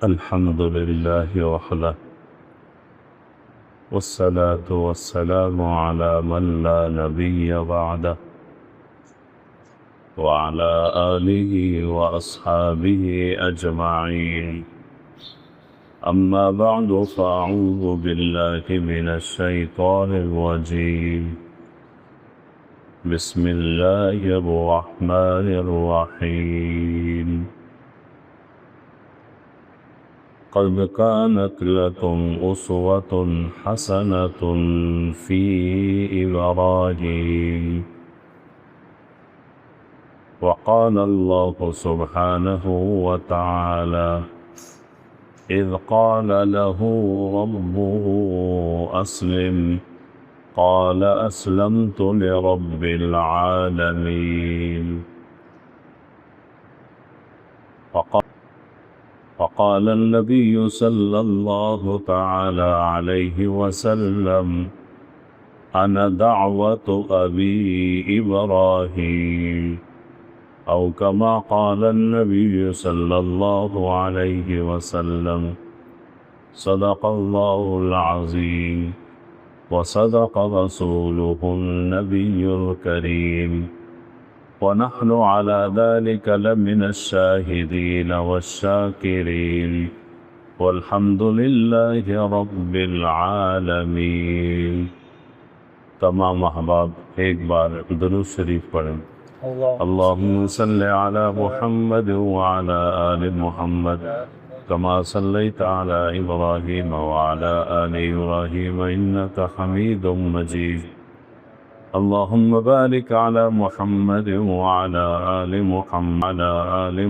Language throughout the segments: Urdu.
الحمد لله وحده والصلاة والسلام على من لا نبي بعده وعلى آله وأصحابه أجمعين. أما بعد فأعوذ بالله من الشيطان الرجيم. بسم الله الرحمن الرحيم. قد كانت لكم أسوة حسنة في إبراهيم. وقال الله سبحانه وتعالى إذ قال له ربه أسلم قال أسلمت لرب العالمين. وقال النبي صلى الله تعالى عليه وسلم أنا دعوة أبي إبراهيم، أو كما قال النبي صلى الله عليه وسلم. صدق الله العظيم وصدق رسوله النبي الكريم، ونحن على ذلك لمن الشاهدين والشاكرين، والحمد لله رب العالمين. تمام احباب ایک بار درود شریف پڑھیں. اللهم صل على محمد وعلى آل محمد كما صليت على إبراهيم وعلى آل إبراهيم إنك حميد مجيد. اللهم بارك على محمد وعلى آل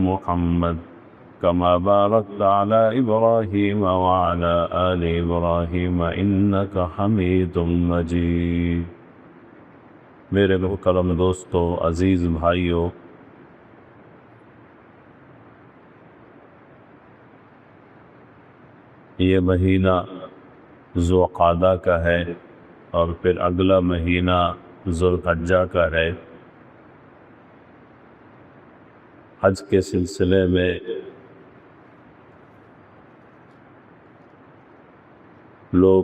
محمد كما باركت على إبراهيم وعلى آل إبراهيم إنك حميد مجيد. میرے محترم دوستو، عزیز بھائیو، یہ مہینہ ذوالقعدہ کا ہے اور پھر اگلا مہینہ ذوالحجہ کا ہے. حج کے سلسلے میں لوگ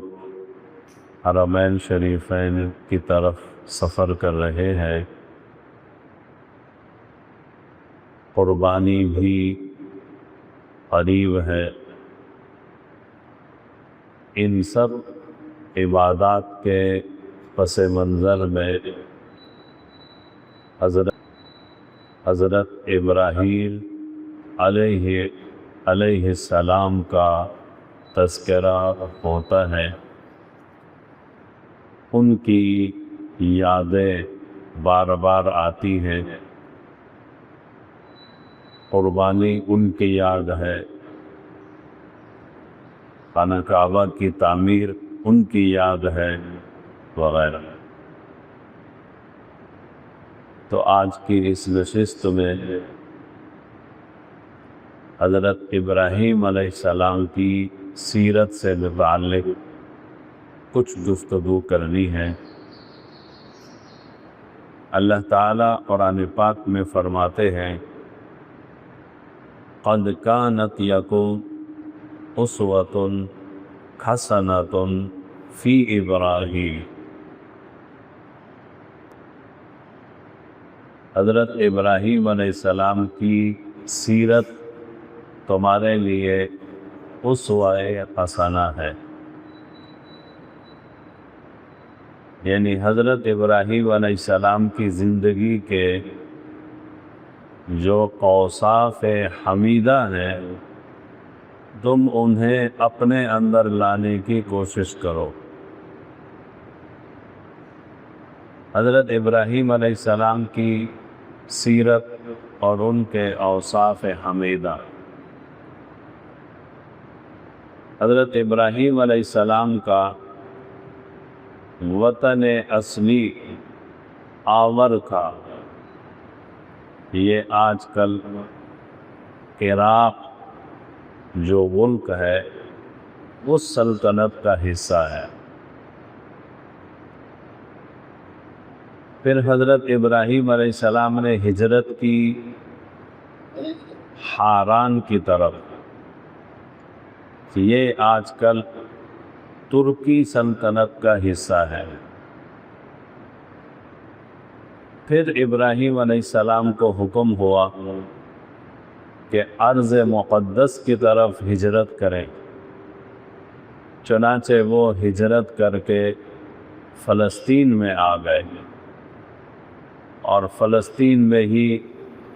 حرمین شریفین کی طرف سفر کر رہے ہیں. قربانی بھی قریب ہے. ان سب عبادات کے پس منظر میں حضرت ابراہیم علیہ السلام کا تذکرہ ہوتا ہے. ان کی یادیں بار بار آتی ہیں. قربانی ان کی یاد ہے، خانہ کعبہ کی تعمیر ان کی یاد ہے، وغیرہ. تو آج کی اس نشست میں حضرت ابراہیم علیہ السلام کی سیرت سے متعلق کچھ گفتگو کرنی ہے. اللہ تعالیٰ قرآن پاک میں فرماتے ہیں قد کانت یکم اسوۃ حسنۃ فی ابراہیم. حضرت ابراہیم علیہ السلام کی سیرت تمہارے لیے اسوہ حسنہ ہے. یعنی حضرت ابراہیم علیہ السلام کی زندگی کے جو اوصاف حمیدہ ہیں تم انہیں اپنے اندر لانے کی کوشش کرو. حضرت ابراہیم علیہ السلام کی سیرت اور ان کے اوصاف حمیدہ. حضرت ابراہیم علیہ السلام کا وطن اصلی آور تھا. یہ آج کل عراق جو ملک ہے اس سلطنت کا حصہ ہے. پھر حضرت ابراہیم علیہ السلام نے ہجرت کی ہاران کی طرف. یہ آج کل ترکی سلطنت کا حصہ ہے۔ پھر ابراہیم علیہ السلام کو حکم ہوا کہ ارض مقدس کی طرف ہجرت کریں، چنانچہ وہ ہجرت کر کے فلسطین میں آ گئے، اور فلسطین میں ہی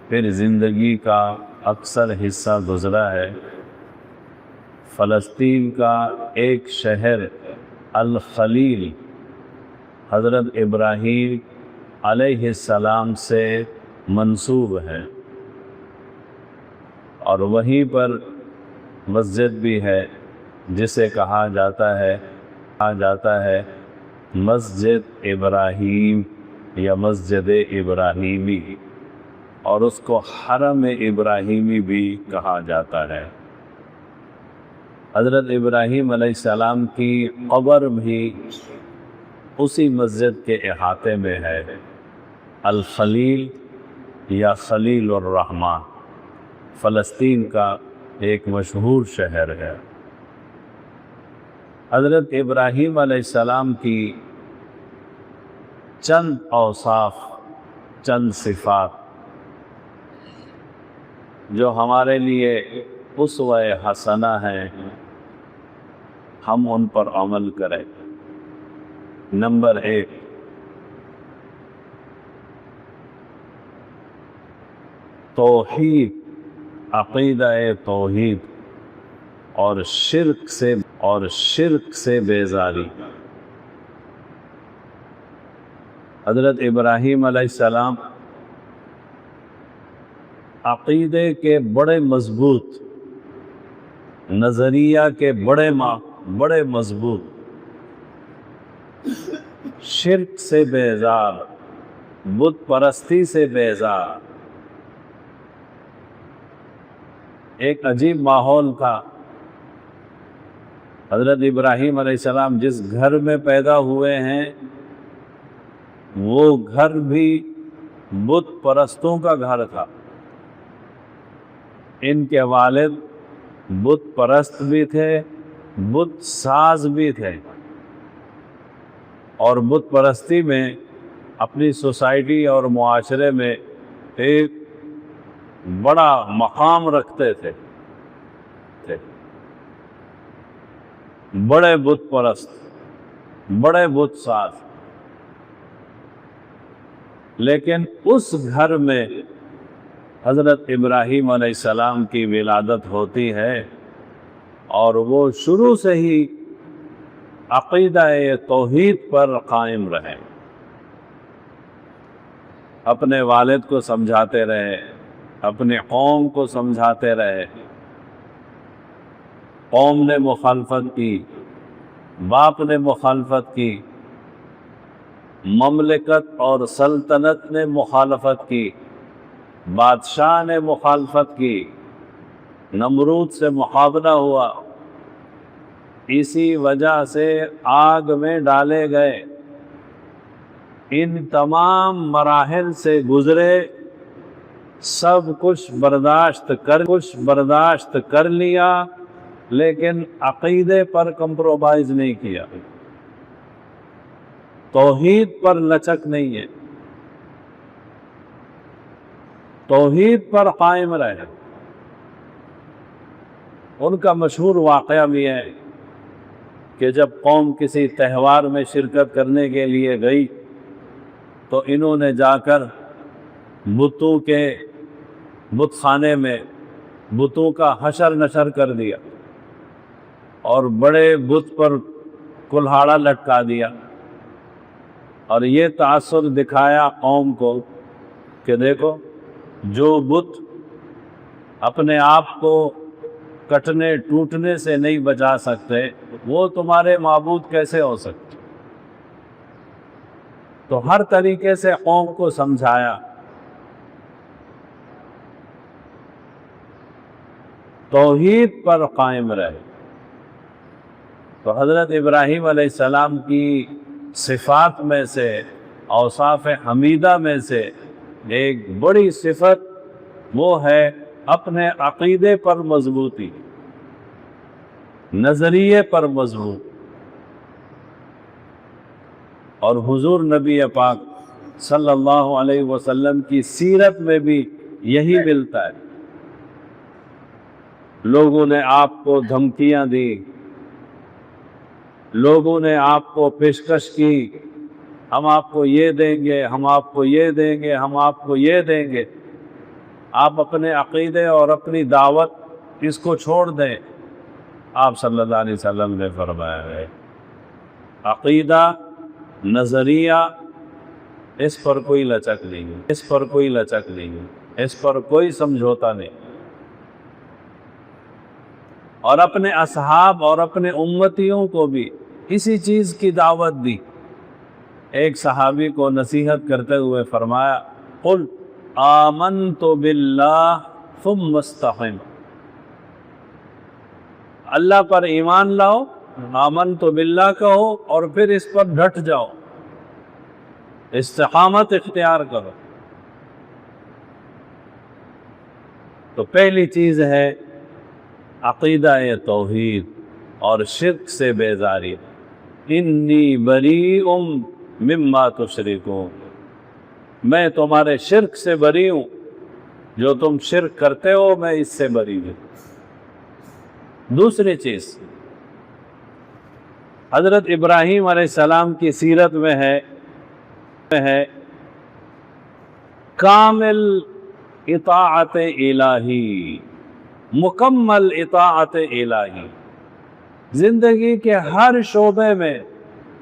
پھر زندگی کا اکثر حصہ گزرا ہے۔ فلسطین کا ایک شہر الخلیل حضرت ابراہیم علیہ السلام سے منسوب ہے، اور وہیں پر مسجد بھی ہے جسے کہا جاتا ہے مسجد ابراہیم یا مسجد ابراہیمی، اور اس کو حرم ابراہیمی بھی کہا جاتا ہے۔ حضرت ابراہیم علیہ السلام کی قبر بھی اسی مسجد کے احاطے میں ہے۔ الخلیل یا خلیل الرحمن فلسطین کا ایک مشہور شہر ہے۔ حضرت ابراہیم علیہ السلام کی چند اوصاف، چند صفات جو ہمارے لیے اسوہ حسنہ ہیں، ہم ان پر عمل کریں۔ نمبر 1، توحید، عقیدہ توحید اور شرک سے بیزاری۔ حضرت ابراہیم علیہ السلام عقیدے کے بڑے مضبوط، نظریہ کے بڑے مضبوط، شرک سے بیزار، بت پرستی سے بیزار۔ ایک عجیب ماحول تھا۔ حضرت ابراہیم علیہ السلام جس گھر میں پیدا ہوئے ہیں وہ گھر بھی بت پرستوں کا گھر تھا۔ ان کے والد بت پرست بھی تھے، بت ساز بھی تھے، اور بت پرستی میں اپنی سوسائٹی اور معاشرے میں ایک بڑا مقام رکھتے تھے۔ بڑے بت پرست، بڑے بت ساز۔ لیکن اس گھر میں حضرت ابراہیم علیہ السلام کی ولادت ہوتی ہے، اور وہ شروع سے ہی عقیدہ توحید پر قائم رہے، اپنے والد کو سمجھاتے رہے، اپنے قوم کو سمجھاتے رہے۔ قوم نے مخالفت کی، باپ نے مخالفت کی، مملکت اور سلطنت نے مخالفت کی، بادشاہ نے مخالفت کی، نمرود سے مقابلہ ہوا، اسی وجہ سے آگ میں ڈالے گئے۔ ان تمام مراحل سے گزرے، سب کچھ برداشت کر لیا، لیکن عقیدے پر کمپرومائز نہیں کیا، توحید پر لچک نہیں ہے، توحید پر قائم رہے۔ ان کا مشہور واقعہ بھی ہے کہ جب قوم کسی تہوار میں شرکت کرنے کے لیے گئی تو انہوں نے جا کر بتوں کے بت خانے میں بتوں کا حشر نشر کر دیا، اور بڑے بت پر کلہاڑا لٹکا دیا، اور یہ تاثر دکھایا قوم کو کہ دیکھو، جو بت اپنے آپ کو کٹنے ٹوٹنے سے نہیں بچا سکتے وہ تمہارے معبود کیسے ہو سکتے۔ تو ہر طریقے سے قوم کو سمجھایا۔ توحید پر قائم رہے۔ تو حضرت ابراہیم علیہ السلام کی صفات میں سے، اوصاف حمیدہ میں سے ایک بڑی صفت وہ ہے اپنے عقیدے پر مضبوطی۔ نظریے پر مضبوط، اور حضور نبی پاک صلی اللہ علیہ وسلم کی سیرت میں بھی یہی ملتا ہے۔ لوگوں نے آپ کو دھمکیاں دی، لوگوں نے آپ کو پیشکش کی، ہم آپ کو یہ دیں گے، ہم آپ کو یہ دیں گے، ہم آپ کو یہ دیں گے۔ آپ اپنے عقیدے اور اپنی دعوت اس کو چھوڑ دیں۔ آپ صلی اللہ علیہ وسلم نے فرمایا ہے عقیدہ، نظریہ، اس پر کوئی لچک نہیں ہے، اس پر کوئی لچک نہیں ہے، اس پر کوئی سمجھوتا نہیں۔ اور اپنے اصحاب اور اپنے امتیوں کو بھی اسی چیز کی دعوت دی۔ ایک صحابی کو نصیحت کرتے ہوئے فرمایا قل آمنت باللہ ثم استقم، اللہ پر ایمان لاؤ، آمنت باللہ کہو اور پھر اس پر ڈٹ جاؤ، استقامت اختیار کرو۔ تو پہلی چیز ہے عقیدہ توحید اور شرک سے بیزاری۔ انی بریء مما تشرکون، میں تمہارے شرک سے بری ہوں، جو تم شرک کرتے ہو میں اس سے بری ہوں۔ دوسری چیز حضرت ابراہیم علیہ السلام کی سیرت میں ہے کامل اطاعت الہی، مکمل اطاعت الہی، زندگی کے ہر شعبے میں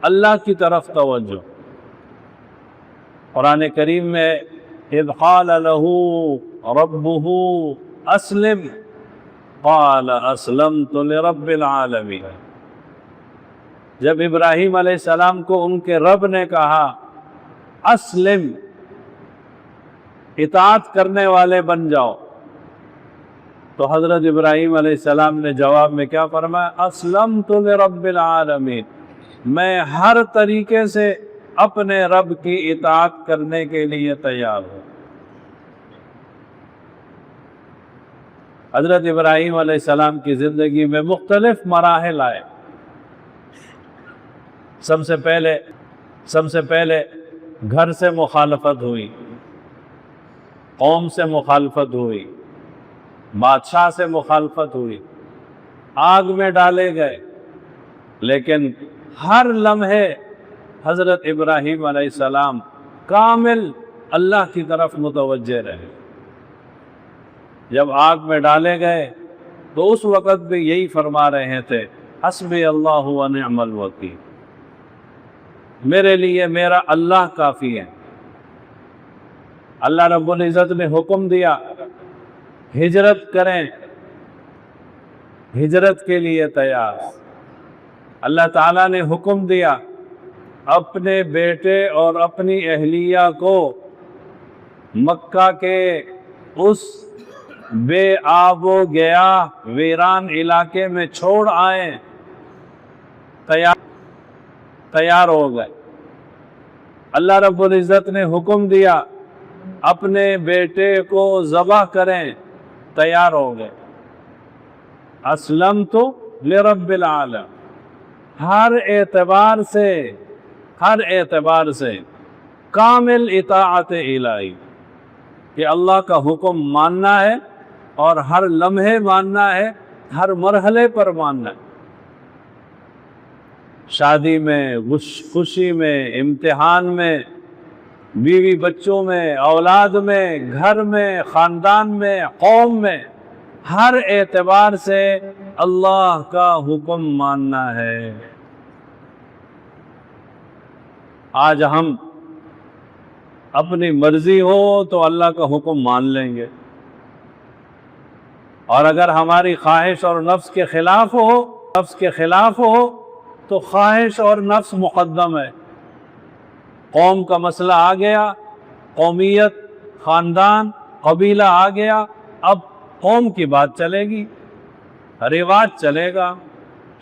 اللہ کی طرف توجہ۔ قرآن کریم میں اذ قال له ربه اسلم قال اسلمت لرب العالمین، جب ابراہیم علیہ السلام کو ان کے رب نے کہا اسلم، اطاعت کرنے والے بن جاؤ، تو حضرت ابراہیم علیہ السلام نے جواب میں کیا فرمایا؟ اسلمت لرب العالمین، میں ہر طریقے سے اپنے رب کی اطاعت کرنے کے لیے تیار ہوں۔ حضرت ابراہیم علیہ السلام کی زندگی میں مختلف مراحل آئے۔ سب سے پہلے گھر سے مخالفت ہوئی، قوم سے مخالفت ہوئی، بادشاہ سے مخالفت ہوئی، آگ میں ڈالے گئے، لیکن ہر لمحے حضرت ابراہیم علیہ السلام کامل اللہ کی طرف متوجہ رہے۔ جب آگ میں ڈالے گئے تو اس وقت بھی یہی فرما رہے تھے حسبی اللہ و نعم الوکیل، میرے لیے میرا اللہ کافی ہے۔ اللہ رب العزت نے حکم دیا ہجرت کریں، ہجرت کے لیے تیار۔ اللہ تعالیٰ نے حکم دیا اپنے بیٹے اور اپنی اہلیہ کو مکہ کے اس بے آب و گیا ویران علاقے میں چھوڑ آئیں، تیار ہو گئے۔ اللہ رب العزت نے حکم دیا اپنے بیٹے کو ذبح کریں، تیار ہو گئے۔ اسلمت لرب العالمین، ہر اعتبار سے کامل اطاعت الہی، کہ اللہ کا حکم ماننا ہے اور ہر لمحے ماننا ہے، ہر مرحلے پر ماننا ہے۔ شادی میں، خوشی میں، امتحان میں، بیوی بچوں میں، اولاد میں، گھر میں، خاندان میں، قوم میں، ہر اعتبار سے اللہ کا حکم ماننا ہے۔ آج ہم اپنی مرضی ہو تو اللہ کا حکم مان لیں گے، اور اگر ہماری خواہش اور نفس کے خلاف ہو تو خواہش اور نفس مقدم ہے۔ قوم کا مسئلہ آ گیا، قومیت، خاندان، قبیلہ آ گیا، اب قوم کی بات چلے گی، رواج چلے گا۔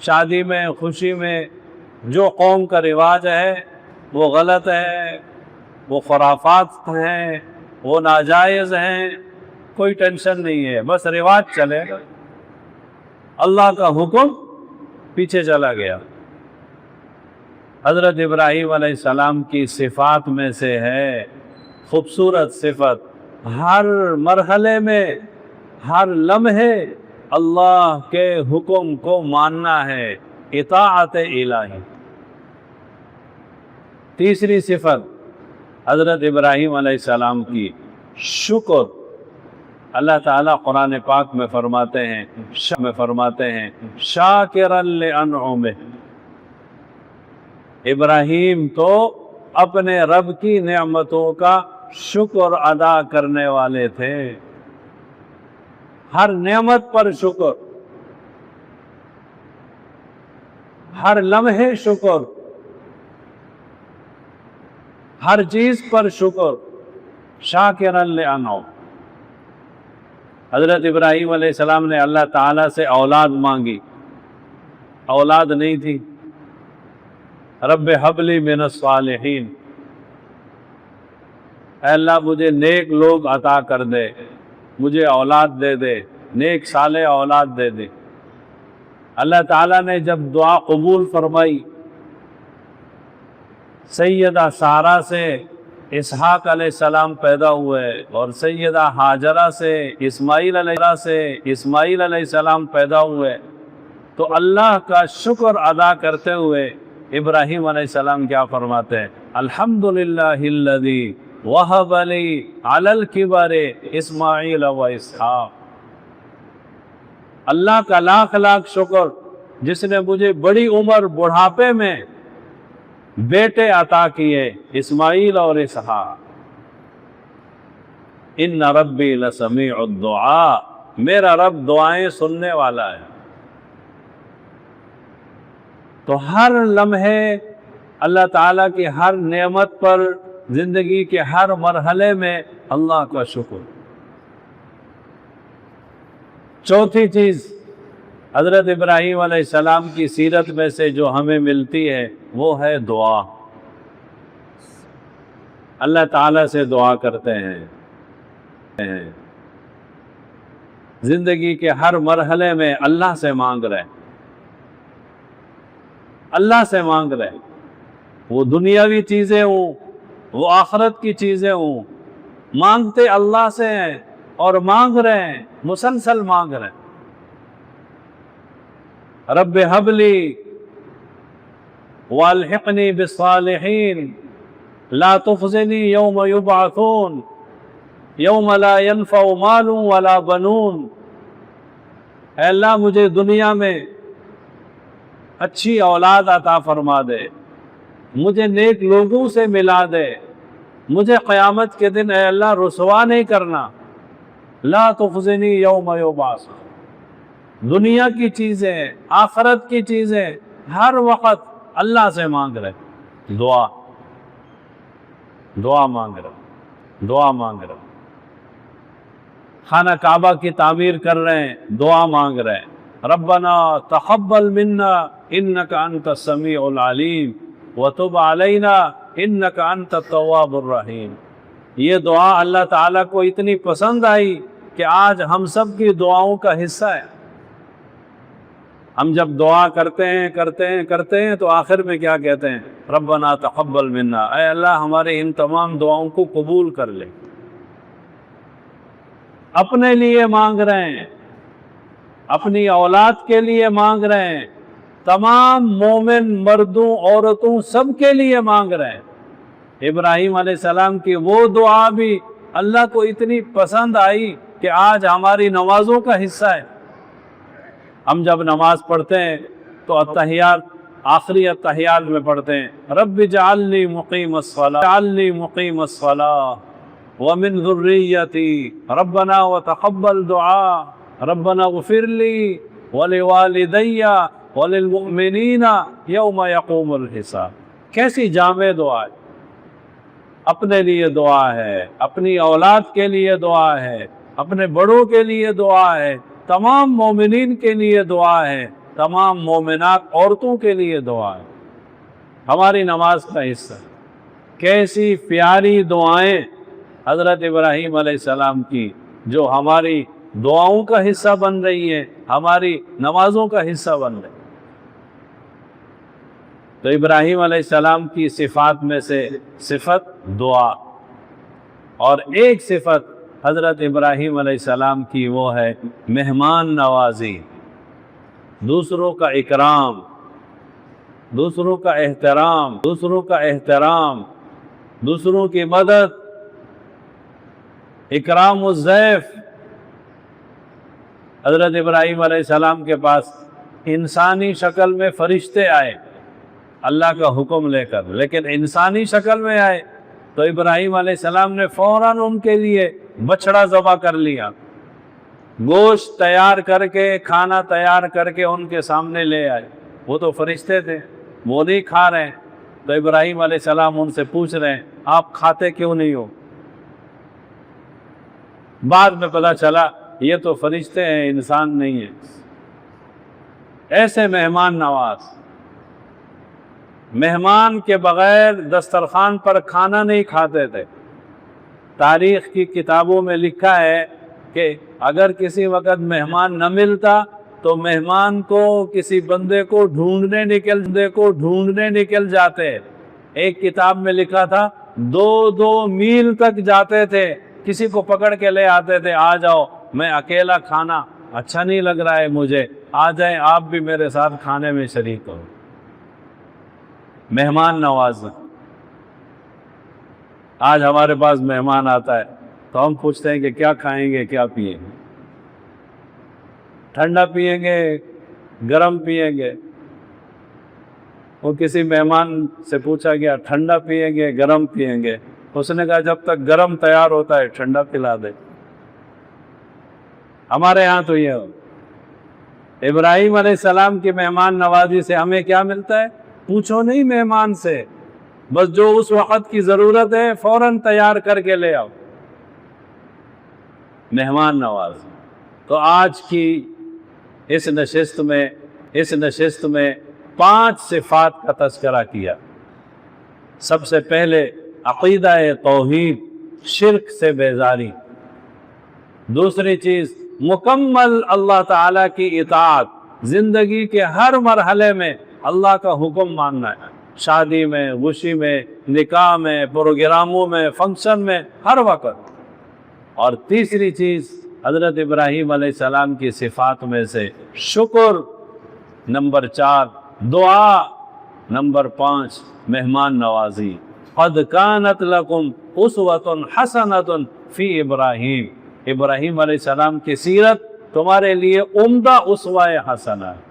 شادی میں، خوشی میں جو قوم کا رواج ہے وہ غلط ہے، وہ خرافات ہیں، وہ ناجائز ہیں، کوئی ٹینشن نہیں ہے، بس رواج چلے گا۔ اللہ کا حکم پیچھے چلا گیا۔ حضرت ابراہیم علیہ السلام کی صفات میں سے ہے خوبصورت صفت، ہر مرحلے میں ہر لمحے اللہ کے حکم کو ماننا ہے، اطاعت الہی۔ تیسری صفت حضرت ابراہیم علیہ السلام کی شکر۔ اللہ تعالیٰ قرآن پاک میں فرماتے ہیں شاکرا لانعمہ، ابراہیم تو اپنے رب کی نعمتوں کا شکر ادا کرنے والے تھے، ہر نعمت پر شکر، ہر لمحے شکر، ہر چیز پر شکر، شاکرا لانعمہ۔ حضرت ابراہیم علیہ السلام نے اللہ تعالیٰ سے اولاد مانگی، اولاد نہیں تھی۔ رب ہب لی من الصالحین، اے اللہ مجھے نیک لوگ عطا کر دے، مجھے اولاد دے دے، نیک صالح اولاد دے دے۔ اللہ تعالیٰ نے جب دعا قبول فرمائی، سیدہ سارہ سے اسحاق علیہ السلام پیدا ہوئے اور سیدہ ہاجرہ سے اسماعیل علیہ السلام پیدا ہوئے، تو اللہ کا شکر ادا کرتے ہوئے ابراہیم علیہ السلام کیا فرماتے ہیں؟ الحمدللہ الذی وہب لی علی الکبر اسماعیل و اسحاق۔ اللہ کا لاکھ لاکھ شکر جس نے مجھے بڑی عمر بڑھاپے میں بیٹے عطا کیے، اسماعیل اور اسحاق۔ ان ربی لسمیع الدعاء، میرا رب دعائیں سننے والا ہے۔ تو ہر لمحے اللہ تعالیٰ کی ہر نعمت پر، زندگی کے ہر مرحلے میں اللہ کا شکر۔ چوتھی چیز حضرت ابراہیم علیہ السلام کی سیرت میں سے جو ہمیں ملتی ہے وہ ہے دعا۔ اللہ تعالیٰ سے دعا کرتے ہیں، زندگی کے ہر مرحلے میں اللہ سے مانگ رہے، اللہ سے مانگ رہے، وہ دنیاوی چیزیں ہوں، وہ آخرت کی چیزیں ہوں، مانگتے اللہ سے ہیں اور مانگ رہے ہیں، مسلسل مانگ رہے ہیں۔ رب ہب لی والحقنی بالصالحین لا تخزنی یوم یبعثون یوم لا ينفع مال ولا بنون۔ اے اللہ مجھے دنیا میں اچھی اولاد عطا فرما دے، مجھے نیک لوگوں سے ملا دے، مجھے قیامت کے دن اے اللہ رسوا نہیں کرنا۔ لا تخزنی یوم یبعثون۔ دنیا کی چیزیں، آخرت کی چیزیں، ہر وقت اللہ سے مانگ رہے، دعا مانگ رہے، دعا مانگ رہے۔ خانہ کعبہ کی تعمیر کر رہے ہیں، دعا مانگ رہے ہیں، ربنا تقبل منا انک انت السمیع العلیم وتب علینا انک انت التواب الرحیم۔ یہ دعا اللہ تعالیٰ کو اتنی پسند آئی کہ آج ہم سب کی دعاؤں کا حصہ ہے۔ ہم جب دعا کرتے ہیں تو آخر میں کیا کہتے ہیں؟ ربنا تقبل منا، اے اللہ ہمارے ان تمام دعاؤں کو قبول کر لے۔ اپنے لیے مانگ رہے ہیں، اپنی اولاد کے لیے مانگ رہے ہیں، تمام مومن مردوں عورتوں سب کے لیے مانگ رہے ہیں۔ ابراہیم علیہ السلام کی وہ دعا بھی اللہ کو اتنی پسند آئی کہ آج ہماری نمازوں کا حصہ ہے۔ ہم جب نماز پڑھتے ہیں تو التحیات، آخری التحیات میں پڑھتے ہیں رب اجعلنی مقیم الصلاۃ ومن ذریتی ربنا وتقبل دعاء ربنا اغفر لی ولوالدی وللمؤمنین یوم یقوم الحساب۔ کیسی جامع دعا ہے، اپنے لیے دعا ہے، اپنی اولاد کے لیے دعا ہے، اپنے بڑوں کے لیے دعا ہے، تمام مومنین کے لیے دعا ہے، تمام مومنات عورتوں کے لیے دعا ہے، ہماری نماز کا حصہ۔ کیسی پیاری دعائیں حضرت ابراہیم علیہ السلام کی، جو ہماری دعاؤں کا حصہ بن رہی ہیں، ہماری نمازوں کا حصہ بن رہی ہیں۔ تو ابراہیم علیہ السلام کی صفات میں سے صفت دعا، اور ایک صفت حضرت ابراہیم علیہ السلام کی وہ ہے مہمان نوازی، دوسروں کا اکرام، دوسروں کا احترام، دوسروں کی مدد، اکرام الضیف۔ حضرت ابراہیم علیہ السلام کے پاس انسانی شکل میں فرشتے آئے اللہ کا حکم لے کر، لیکن انسانی شکل میں آئے تو ابراہیم علیہ السلام نے فوراً ان کے لیے بچڑا ذبح کر لیا، گوشت تیار کر کے، کھانا تیار کر کے ان کے سامنے لے آئے۔ وہ تو فرشتے تھے، وہ نہیں کھا رہے ہیں، تو ابراہیم علیہ السلام ان سے پوچھ رہے ہیں آپ کھاتے کیوں نہیں ہو؟ بعد میں پتہ چلا یہ تو فرشتے ہیں، انسان نہیں ہیں۔ ایسے مہمان نواز، مہمان کے بغیر دسترخوان پر کھانا نہیں کھاتے تھے۔ تاریخ کی کتابوں میں لکھا ہے کہ اگر کسی وقت مہمان نہ ملتا تو مہمان کو کسی بندے کو ڈھونڈنے نکل جاتے۔ ایک کتاب میں لکھا تھا 2 میل تک جاتے تھے، کسی کو پکڑ کے لے آتے تھے، آ جاؤ، میں اکیلا کھانا اچھا نہیں لگ رہا ہے مجھے، آ جائیں آپ بھی میرے ساتھ کھانے میں شریک ہو۔ مہمان نواز۔ آج ہمارے پاس مہمان آتا ہے تو ہم پوچھتے ہیں کہ کیا کھائیں گے، کیا پیئیں گے، ٹھنڈا پیئیں گے، گرم پیئیں گے۔ وہ کسی مہمان سے پوچھا گیا ٹھنڈا پیئیں گے گرم پیئیں گے، اس نے کہا جب تک گرم تیار ہوتا ہے ٹھنڈا پلا دے۔ ہمارے ہاں تو یہ ہو۔ ابراہیم علیہ السلام کی مہمان نوازی سے ہمیں کیا ملتا ہے؟ پوچھو نہیں مہمان سے، بس جو اس وقت کی ضرورت ہے فوراً تیار کر کے لے آؤ۔ مہمان نواز۔ تو آج کی اس نشست میں 5 صفات کا تذکرہ کیا۔ سب سے پہلے عقیدہ توحید، شرک سے بیزاری۔ دوسری چیز مکمل اللہ تعالیٰ کی اطاعت، زندگی کے ہر مرحلے میں اللہ کا حکم ماننا ہے، شادی میں، خوشی میں، نکاح میں، پروگراموں میں، فنکشن میں، ہر وقت۔ اور تیسری چیز حضرت ابراہیم علیہ السلام کی صفات میں سے شکر، نمبر 4 دعا، نمبر 5 مہمان نوازی۔ قد کانت لکم اسوۃ حسنۃ فی ابراہیم، ابراہیم علیہ السلام کی سیرت تمہارے لیے عمدہ اسوہ حسنہ ہے۔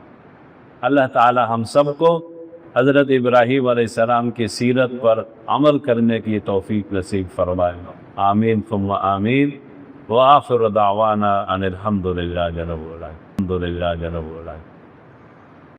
اللہ تعالی ہم سب کو حضرت ابراہیم علیہ السلام کی سیرت پر عمل کرنے کی توفیق نصیب فرمائے، آمین ثم آمین۔ وآخر دعوانا ان الحمد للہ رب العالمین۔